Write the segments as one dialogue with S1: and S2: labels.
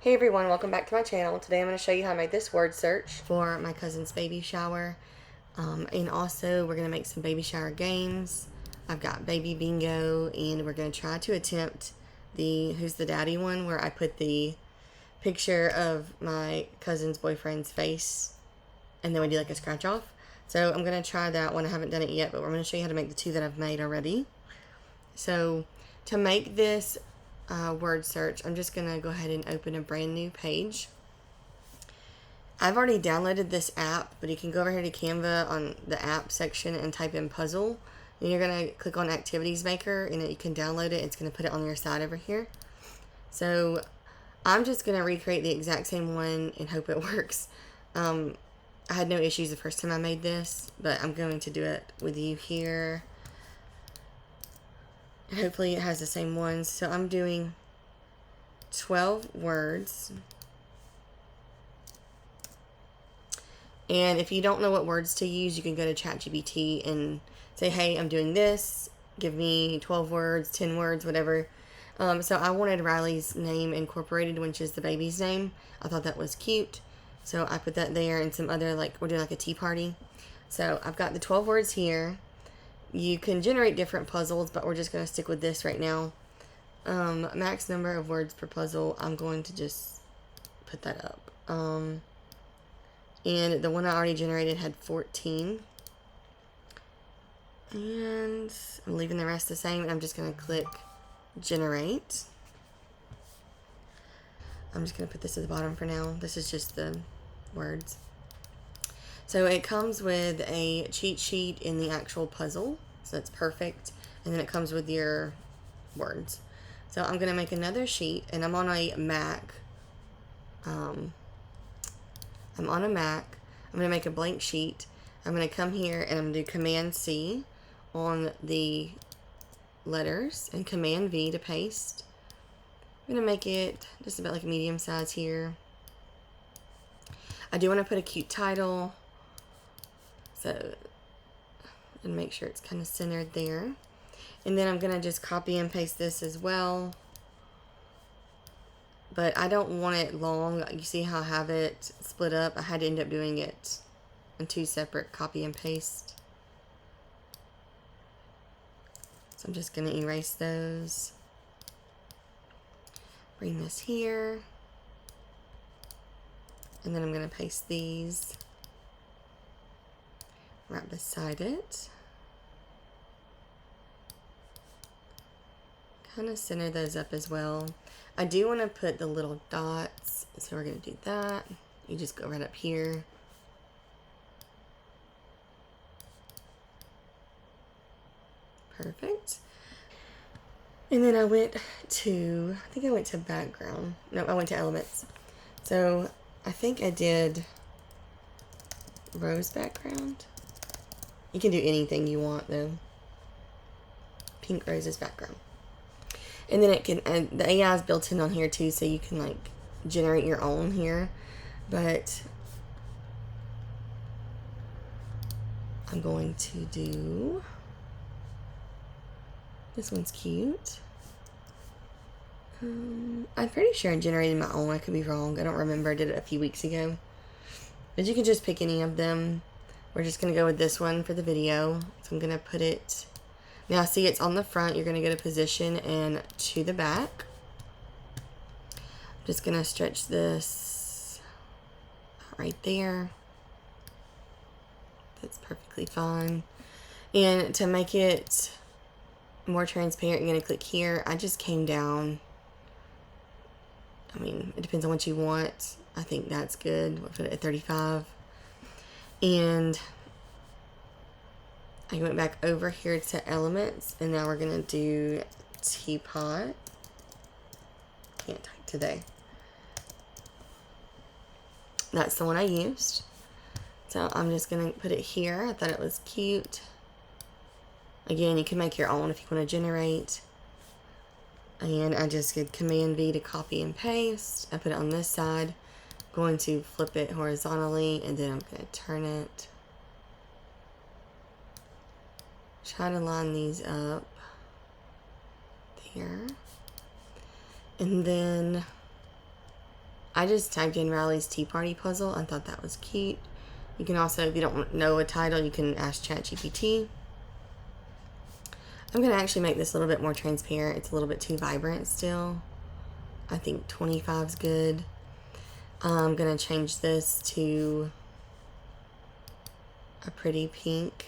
S1: Hey everyone, welcome back to my channel. Today I'm going to show you how I made this word search for my cousin's baby shower. And also we're going to make some baby shower games. I've got baby bingo, and we're going to try to attempt the Who's the Daddy one, where I put the picture of my cousin's boyfriend's face and then we do like a scratch off. So I'm going to try that one. I haven't done it yet, but we're going to show you how to make the two that I've made already. So to make this word search, I'm just going to go ahead and open a brand new page. I've already downloaded this app, but you can go over here to Canva on the app section and type in puzzle. And you're going to click on Activities Maker, and you can download it. It's going to put it on your side over here. So I'm just going to recreate the exact same one and hope it works. I had no issues the first time I made this, but I'm going to do it with you here. Hopefully it has the same ones. So I'm doing 12 words. And if you don't know what words to use, you can go to ChatGPT and say, hey, I'm doing this. Give me 12 words, 10 words, whatever. So I wanted Riley's name incorporated, which is the baby's name. I thought that was cute. So I put that there, and some other, like, we're doing like a tea party. So I've got the 12 words here. You can generate different puzzles, but we're just going to stick with this right now. Max number of words per puzzle, I'm going to just put that up. And the one I already generated had 14. And I'm leaving the rest the same, and I'm just going to click generate. I'm just going to put this at the bottom for now. This is just the words. So it comes with a cheat sheet in the actual puzzle, so that's perfect. And then it comes with your words. So I'm going to make another sheet, and I'm on a Mac. I'm on a Mac. I'm going to make a blank sheet. I'm going to come here, and I'm going to do Command C on the letters and Command V to paste. I'm going to make it just about like a medium size here. I do want to put a cute title. So, and make sure it's kind of centered there. And then I'm going to just copy and paste this as well. But I don't want it long. You see how I have it split up? I had to end up doing it in two separate copy and paste. So I'm just going to erase those. Bring this here. And then I'm going to paste these right beside it. Kind of center those up as well. I do want to put the little dots, so we're going to do that. You just go right up here. Perfect. And then I went to, I think I went to background. No, I went to elements. So I think I did rose background. You can do anything you want though. Pink roses background. And then it can, and the AI is built in on here too, so you can like generate your own here. But I'm going to do, this one's cute. I'm pretty sure I generated my own. I could be wrong. I don't remember. I did it a few weeks ago. But you can just pick any of them. We're just going to go with this one for the video. So I'm going to put it, now see it's on the front. You're going to go to position and to the back. I'm just going to stretch this right there. That's perfectly fine. And to make it more transparent, you're going to click here. I just came down. I mean, it depends on what you want. I think that's good. We'll put it at 35. And I went back over here to elements, and now we're going to do teapot. Can't type today. That's the one I used. So I'm just going to put it here. I thought it was cute. Again, you can make your own if you want to generate. And I just did Command V to copy and paste. I put it on this side. I'm going to flip it horizontally, and then I'm going to turn it. Try to line these up there. And then I just typed in Riley's Tea Party Puzzle. I thought that was cute. You can also, if you don't know a title, you can ask ChatGPT. I'm going to actually make this a little bit more transparent. It's a little bit too vibrant still. I think 25 is good. I'm going to change this to a pretty pink,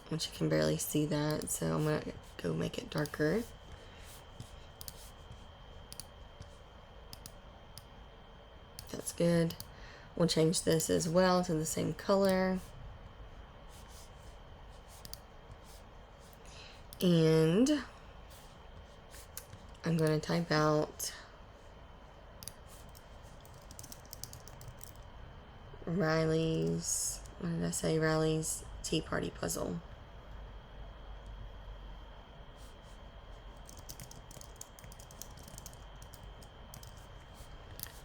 S1: which you can barely see that. So I'm going to go make it darker. That's good. We'll change this as well to the same color. And I'm going to type out Riley's, what did I say? Riley's Tea Party Puzzle.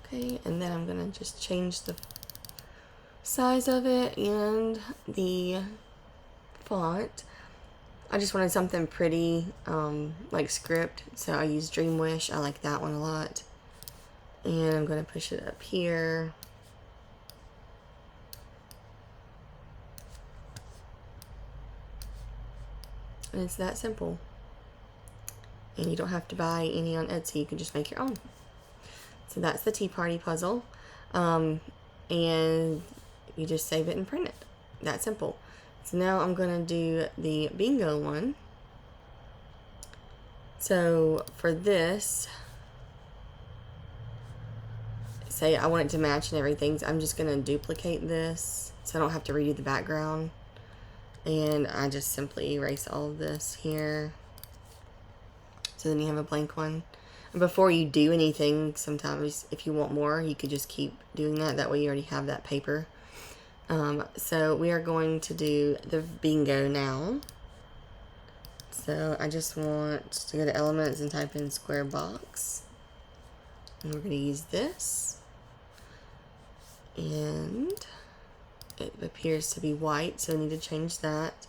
S1: Okay, and then I'm going to just change the size of it and the font. I just wanted something pretty, like script, so I use Dream Wish. I like that one a lot. And I'm going to push it up here. And it's that simple. And you don't have to buy any on Etsy. You can just make your own. So that's the Tea Party Puzzle. And you just save it and print it. That simple. So now I'm going to do the bingo one. So for this, say I want it to match and everything, so I'm just going to duplicate this so I don't have to redo the background. And I just simply erase all of this here. So then you have a blank one. And before you do anything, sometimes if you want more, you could just keep doing that. That way you already have that paper. So we are going to do the bingo now. So I just want to go to elements and type in square box. And we're going to use this. And it appears to be white, so we need to change that.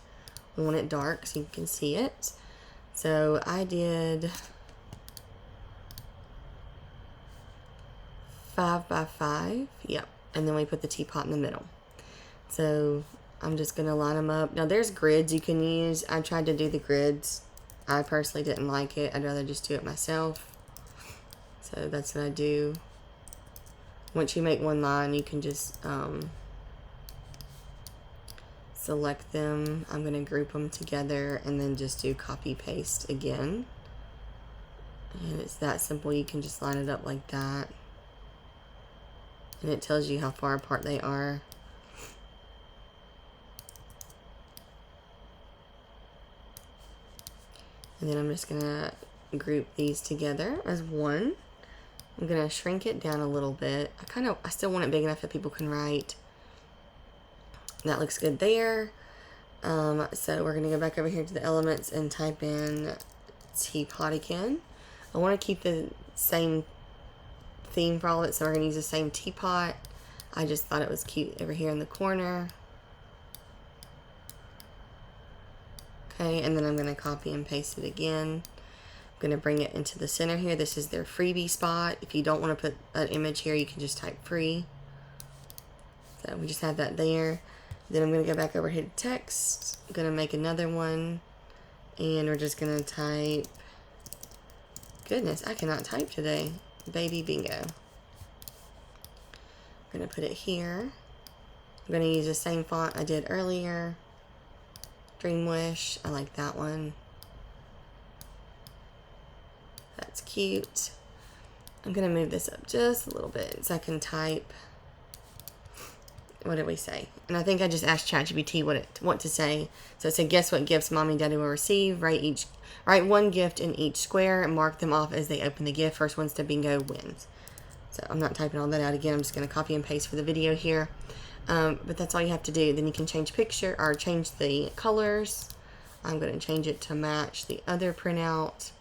S1: We want it dark so you can see it. So I did 5 by 5. Yep. And then we put the teapot in the middle. So I'm just going to line them up. Now there's grids you can use. I tried to do the grids. I personally didn't like it. I'd rather just do it myself. So that's what I do. Once you make one line, you can just select them. I'm going to group them together and then just do copy paste again. And it's that simple. You can just line it up like that. And it tells you how far apart they are. And then I'm just going to group these together as one. I'm going to shrink it down a little bit. I still want it big enough that people can write. That looks good there. So we're going to go back over here to the elements and type in teapot again. I want to keep the same theme for all of it, so we're going to use the same teapot. I just thought it was cute over here in the corner. Okay, and then I'm going to copy and paste it again. I'm going to bring it into the center here. This is their freebie spot. If you don't want to put an image here, you can just type free. So we just have that there. Then I'm going to go back over here to text. I'm going to make another one. And we're just going to type, goodness, I cannot type today. Baby bingo. I'm going to put it here. I'm going to use the same font I did earlier. Dream Wish. I like that one. That's cute. I'm going to move this up just a little bit so I can type. What did we say? And I think I just asked ChatGPT what to say. So it said, guess what gifts Mommy and Daddy will receive? Write one gift in each square and mark them off as they open the gift. First one's to bingo wins. So I'm not typing all that out again. I'm just going to copy and paste for the video here. But that's all you have to do. Then you can change picture or change the colors. I'm going to change it to match the other printout.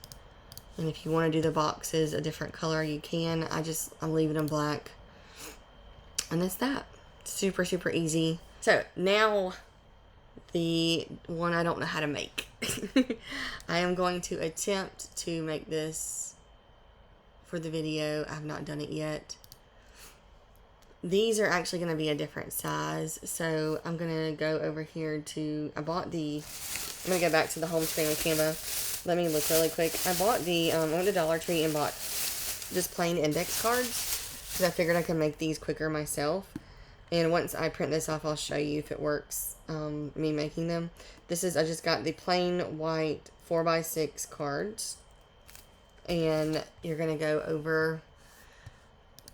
S1: And if you want to do the boxes a different color, you can. I'm leaving them black. And that's that. Super, super easy. So now the one I don't know how to make. I am going to attempt to make this for the video. I have not done it yet. these are actually going to be a different size. So I'm going to go over here to, I'm going to go back to the home screen on Canva. Let me look really quick. I bought I went to Dollar Tree and bought just plain index cards because I figured I could make these quicker myself. And once I print this off, I'll show you if it works, me making them. I just got the plain white 4x6 cards. And you're going to go over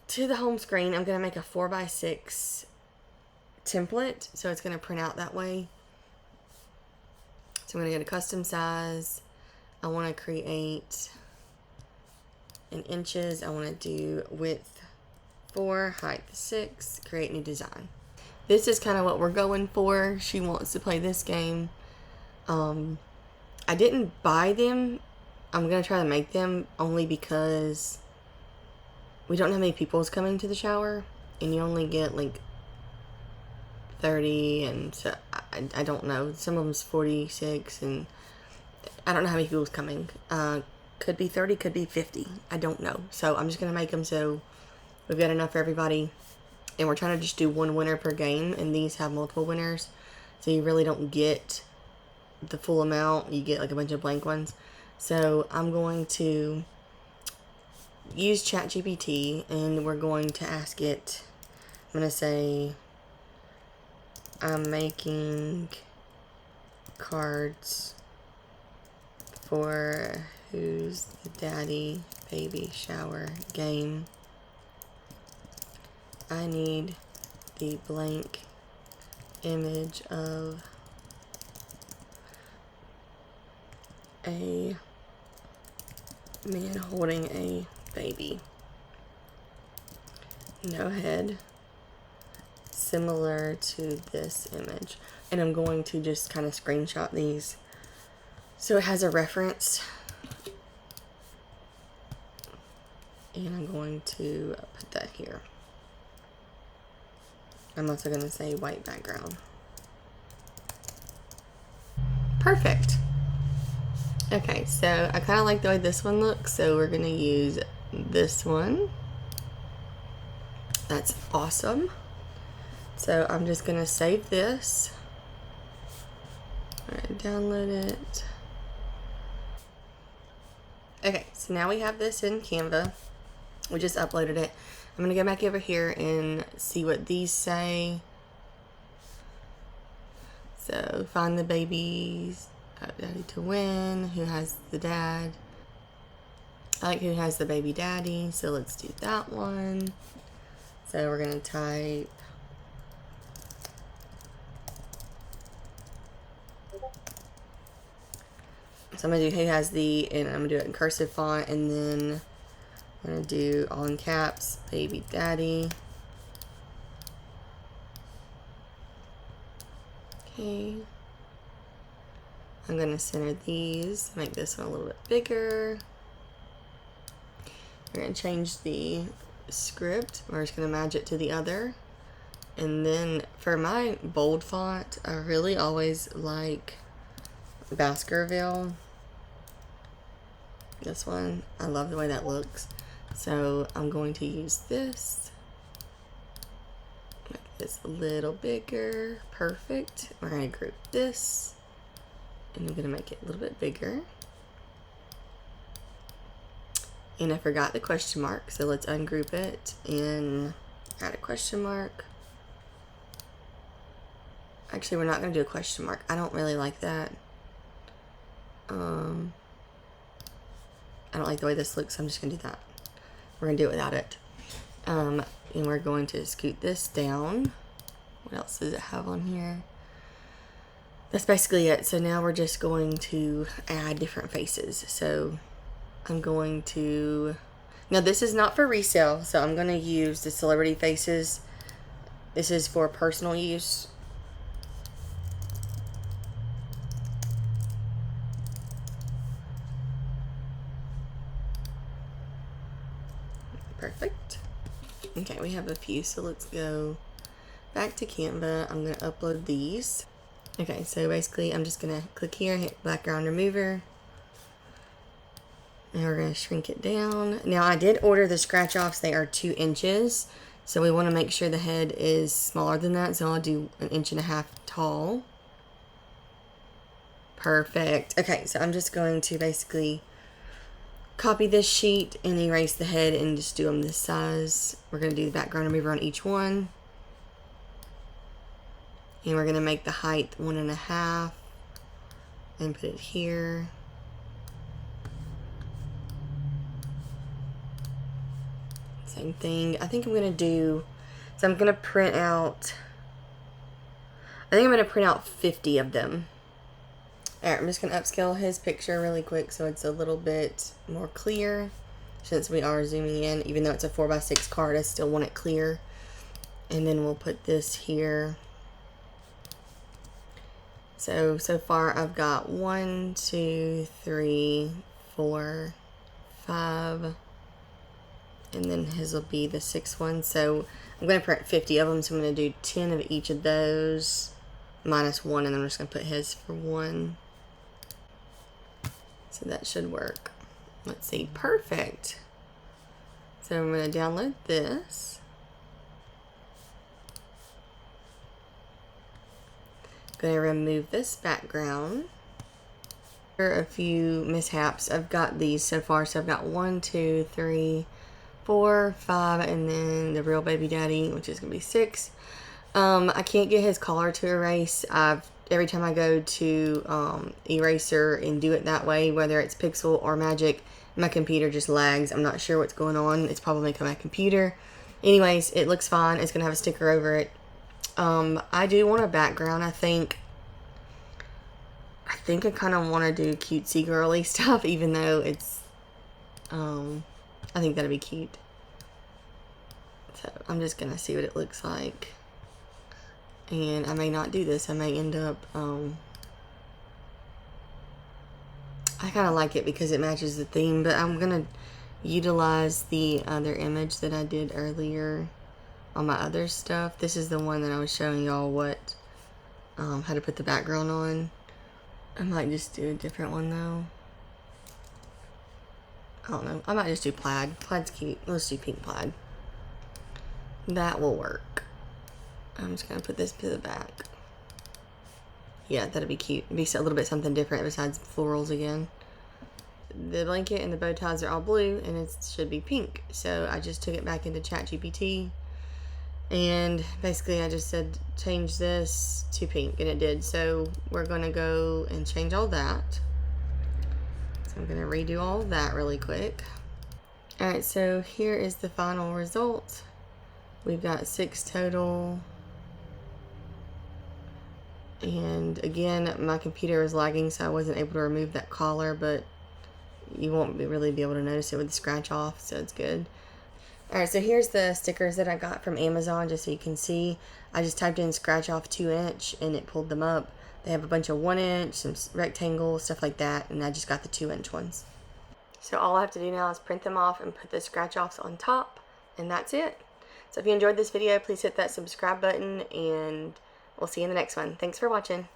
S1: to the home screen. I'm going to make a 4x6 template, so it's going to print out that way. So I'm going to go to custom size. I want to create in inches. I want to do width 4, height 6, create new design. This is kind of what we're going for. She wants to play this game. I didn't buy them. I'm going to try to make them only because we don't know how many people's coming to the shower, and you only get like 30, and so I don't know. Some of them's 46, and I don't know how many people's coming. Could be 30, could be 50. I don't know. So I'm just going to make them so we've got enough for everybody, and we're trying to just do one winner per game, and these have multiple winners, so you really don't get the full amount. You get like a bunch of blank ones. So I'm going to use ChatGPT, and we're going to ask it. I'm going to say, I'm making cards for Who's the Daddy Baby Shower game. I need the blank image of a man holding a baby. No head. Similar to this image. And I'm going to just kind of screenshot these so it has a reference. And I'm going to put that here. I'm also going to say white background. Perfect. Okay, so I kind of like the way this one looks, so we're going to use this one. That's awesome. So I'm just going to save this. Alright, download it. Okay, so now we have this in Canva. We just uploaded it. I'm going to go back over here and see what these say. So, find the babies. Daddy to win. Who has the dad? I like who has the baby daddy. So, let's do that one. So, we're going to type. So, I'm going to do who has the, and I'm going to do it in cursive font, and then I'm going to do all in caps, baby daddy. Okay. I'm going to center these, make this one a little bit bigger. We're going to change the script. We're just going to match it to the other. And then for my bold font, I really always like Baskerville. This one, I love the way that looks. So I'm going to use this. Make this a little bigger. Perfect. We're going to group this. And I'm going to make it a little bit bigger. And I forgot the question mark, so let's ungroup it and add a question mark. Actually, we're not going to do a question mark. I don't really like that. I don't like the way this looks, so I'm just going to do that. We're going to do it without it. And we're going to scoot this down. What else does it have on here? That's basically it. So now we're just going to add different faces. So I'm going to, now this is not for resale, so I'm going to use the celebrity faces. This is for personal use. Perfect. Okay, we have a few, so let's go back to Canva. I'm going to upload these. Okay, so basically I'm just going to click here, hit background remover. And we're going to shrink it down. Now I did order the scratch offs. They are 2 inches. So we want to make sure the head is smaller than that. So I'll do 1.5 inches tall. Perfect. Okay, so I'm just going to basically copy this sheet and erase the head and just do them this size. We're going to do the background remover on each one. And we're going to make the height 1.5 and put it here. Same thing. I think I'm going to do, so I'm going to print out, I think I'm going to print out 50 of them. Alright, I'm just going to upscale his picture really quick so it's a little bit more clear. Since we are zooming in, even though it's a 4x6 card, I still want it clear. And then we'll put this here. So far I've got 1, 2, 3, 4, 5. And then his will be the 6th one. So I'm going to print 50 of them. So I'm going to do 10 of each of those. Minus 1. And then I'm just going to put his for 1. So that should work. Let's see. Perfect. So I'm going to download this. Going to remove this background. Here are a few mishaps. I've got these so far. So I've got 1, 2, 3, 4, 5, and then the real baby daddy, which is going to be 6. I can't get his collar to erase. Every time I go to eraser and do it that way, whether it's Pixel or Magic, my computer just lags. I'm not sure what's going on. It's probably my computer. Anyways, it looks fine. It's going to have a sticker over it. I do want a background. I think I kind of want to do cutesy girly stuff, even though it's, I think that'd be cute. So I'm just going to see what it looks like. And I may not do this. I may end up, I kind of like it because it matches the theme, but I'm going to utilize the other image that I did earlier on my other stuff. This is the one that I was showing y'all what, how to put the background on. I might just do a different one though. I don't know. I might just do plaid. Plaid's cute. Let's do pink plaid. That will work. I'm just going to put this to the back. Yeah, that'd be cute. It'd be a little bit something different besides florals again. The blanket and the bow ties are all blue and it should be pink. So I just took it back into ChatGPT. And basically I just said change this to pink and it did. So we're going to go and change all that. So I'm going to redo all of that really quick. Alright, so here is the final result. We've got 6 total. And again, my computer is lagging, so I wasn't able to remove that collar, but you won't really be able to notice it with the scratch off, so it's good. Alright, so here's the stickers that I got from Amazon, just so you can see. I just typed in scratch off 2 inch and it pulled them up. They have a bunch of 1 inch, some rectangles, stuff like that, and I just got the 2 inch ones. So all I have to do now is print them off and put the scratch offs on top, and that's it. So if you enjoyed this video, please hit that subscribe button, and we'll see you in the next one. Thanks for watching.